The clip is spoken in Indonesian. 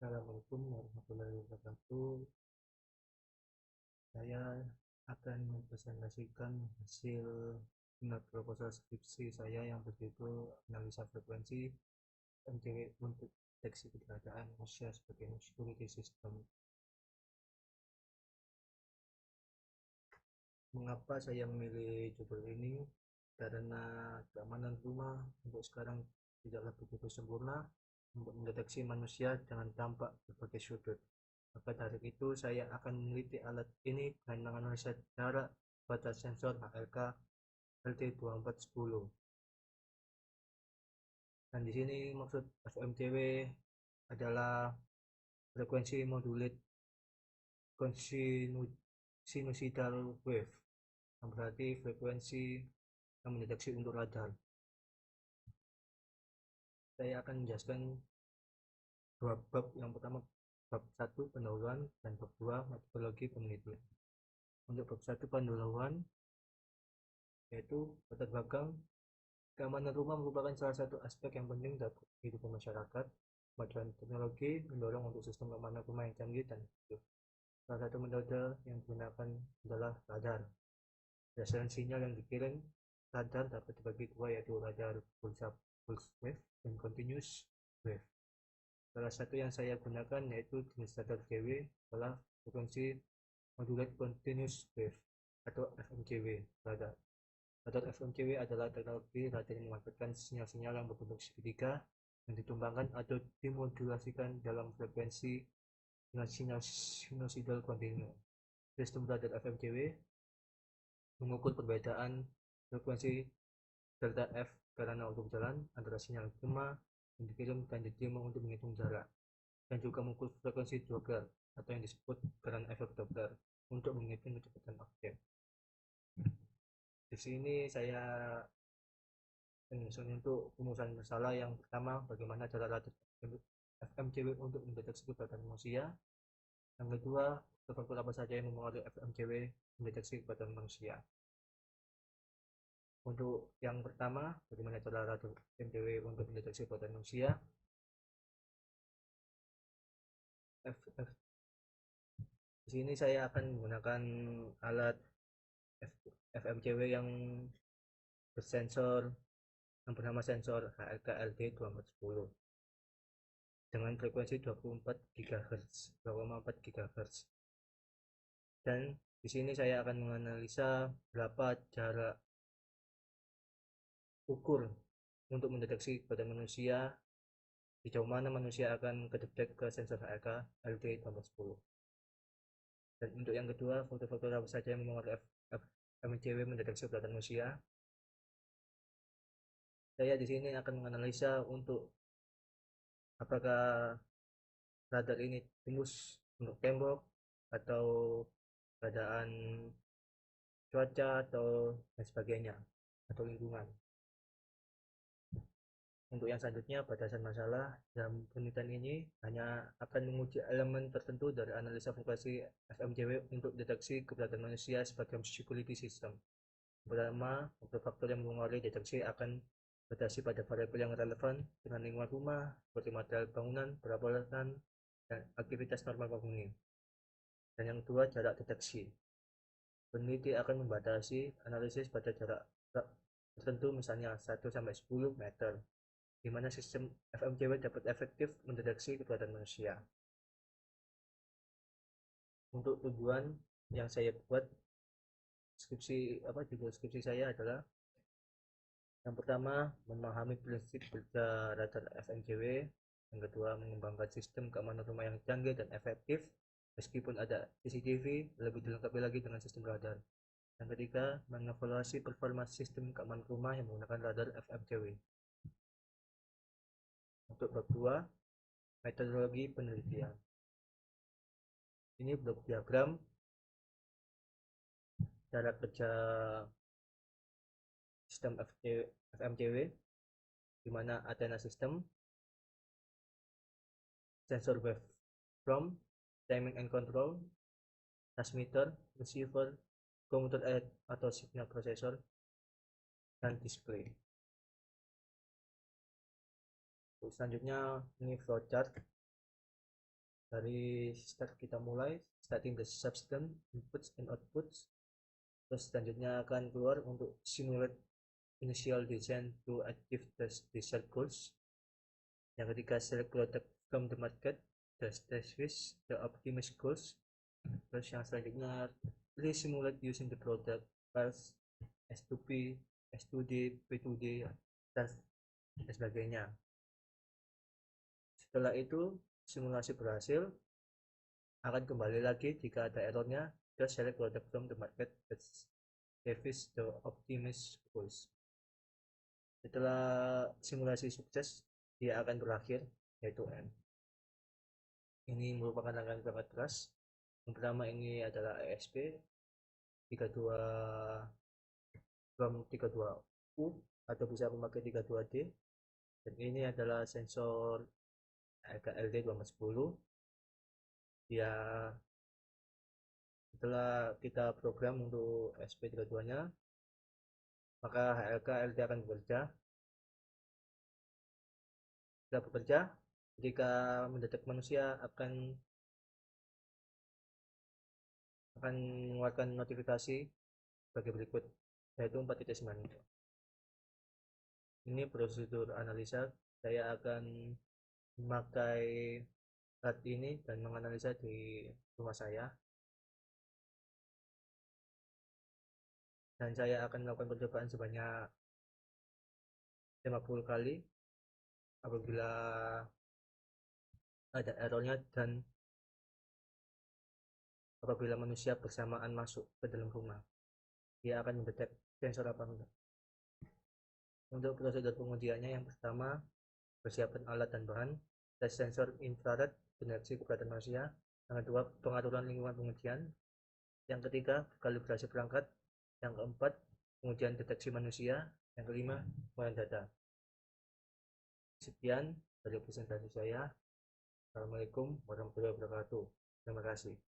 Assalamualaikum warahmatullahi wabarakatuh. Saya akan mempresentasikan hasil minat proposal skripsi saya yang berjudul analisa frekuensi MTW untuk deteksi keberadaan manusia sebagai security system. Mengapa saya memilih judul ini? Karena keamanan rumah untuk sekarang tidaklah begitu sempurna untuk mendeteksi manusia dengan tampak berbagai sudut. Maka dari itu saya akan meneliti alat ini dengan menganalisa jarak pada sensor HLK LT2410. Dan di sini maksud FMCW adalah frekuensi modulate sinusoidal wave, yang berarti frekuensi yang mendeteksi untuk radar. Saya akan menjelaskan dua bab. Yang pertama bab 1 pendahuluan dan bab 2 metodologi penelitian. Untuk bab 1 pendahuluan, yaitu latar belakang. Keamanan rumah merupakan salah satu aspek yang penting dalam kehidupan masyarakat. Kemajuan teknologi mendorong untuk sistem keamanan rumah yang canggih dan efektif. Salah satu metode yang digunakan adalah radar. Berdasarkan sinyal yang dikirim, radar dapat dibagi dua, yaitu radar pulse wave dan continuous wave. Salah satu yang saya gunakan yaitu jenis radar GW adalah frekuensi modulate continuous wave atau FMCW radar. Radar FMCW adalah teknologi radar yang memanfaatkan sinyal-sinyal yang berbentuk segitiga yang ditumbangkan atau dimodulasikan dalam frekuensi dengan sinyal sinusoidal kontinu. Sistem radar FMCW mengukur perbedaan frekuensi delta F karena waktu berjalan antara sinyal gema yang dikirim dan diterima untuk menghitung jarak, dan juga mengukur frekuensi Doppler atau yang disebut karena efek Doppler untuk menghitung kecepatan objek. Di sini saya menyusun untuk rumusan masalah. Yang pertama, bagaimana cara radar FMCW untuk mendeteksi keberadaan manusia. Yang kedua, faktor apa saja yang mempengaruhi FMCW mendeteksi keberadaan manusia. Untuk yang pertama, bagaimana cara radar FMCW untuk mendeteksi keberadaan manusia. Di sini saya akan menggunakan alat FMCW yang bersensor yang bernama sensor HLK-LD 2410 dengan frekuensi 24 GHz, 2,4 GHz. Dan di sini saya akan menganalisa berapa jarak ukur untuk mendeteksi pada manusia, sejauh mana manusia akan kedetek ke sensor HLK LD 2410. Dan untuk yang kedua, faktor-faktor apa saja yang mempengaruhi FMCW mendeteksi keberadaan manusia. Saya di sini akan menganalisa untuk apakah radar ini tembus untuk tembok atau keadaan cuaca atau dan sebagainya, atau lingkungan. Untuk yang selanjutnya, batasan masalah dalam penelitian ini hanya akan menguji elemen tertentu dari analisa frekuensi FMCW untuk deteksi keberadaan manusia sebagai security system. Pertama, faktor-faktor yang mempengaruhi deteksi akan berbasis pada variabel yang relevan dengan lingkungan rumah, seperti material bangunan, perabotan, dan aktivitas normal penghuni. Dan yang kedua, jarak deteksi. Peneliti akan membatasi analisis pada jarak tertentu, misalnya 1-10 meter, di mana sistem FMCW dapat efektif mendeteksi keberadaan manusia. Untuk tujuan yang saya buat judul skripsi saya adalah yang pertama, memahami prinsip kerja radar FMCW. Yang kedua, mengembangkan sistem keamanan rumah yang canggih dan efektif meskipun ada CCTV, lebih dilengkapi lagi dengan sistem radar. Yang ketiga, mengevaluasi performa sistem keamanan rumah yang menggunakan radar FMCW. Untuk bab 2, metodologi penelitian. Ini blok diagram cara kerja sistem FMCW, di mana Athena System, sensor wave from, timing and control, transmitter, receiver, computer aid atau signal processor, dan display. Selanjutnya ini flowchart Dari start kita mulai starting the substance inputs and outputs, terus selanjutnya akan keluar untuk simulate initial design to achieve the desired goals. Yang ketiga, select product from the market that satisfies the optimized goals. Terus yang selanjutnya, resimulate using the product files S2P, S2D, P2D, dan sebagainya. Setelah itu simulasi berhasil, akan kembali lagi jika ada errornya, just select product from the market that satisfies the optimized goals. Setelah simulasi sukses, dia akan berakhir, yaitu N. Ini merupakan rangkaian perangkat keras. Yang pertama ini adalah ESP 32U atau bisa memakai 32D, dan ini adalah sensor HLD 2410. Ya, setelah kita program untuk SP32 nya, maka HLK LD akan bekerja. Setelah bekerja, ketika mendetek manusia akan mengeluarkan notifikasi sebagai berikut, yaitu 4.9. Ini prosedur analisa. Saya akan memakai alat ini dan menganalisa di rumah saya, dan saya akan melakukan percobaan sebanyak 50 kali. Apabila ada errornya dan apabila manusia bersamaan masuk ke dalam rumah, dia akan mendetek sensor apa enggak. Untuk prosedur pengujiannya, yang pertama, persiapan alat dan bahan, tes sensor infrared deteksi keberadaan manusia. Yang kedua, pengaturan lingkungan pengujian. Yang ketiga, kalibrasi perangkat. Yang keempat, pengujian deteksi manusia. Yang kelima, pengolahan data. Sekian dari presentasi saya. Assalamualaikum warahmatullahi wabarakatuh. Terima kasih.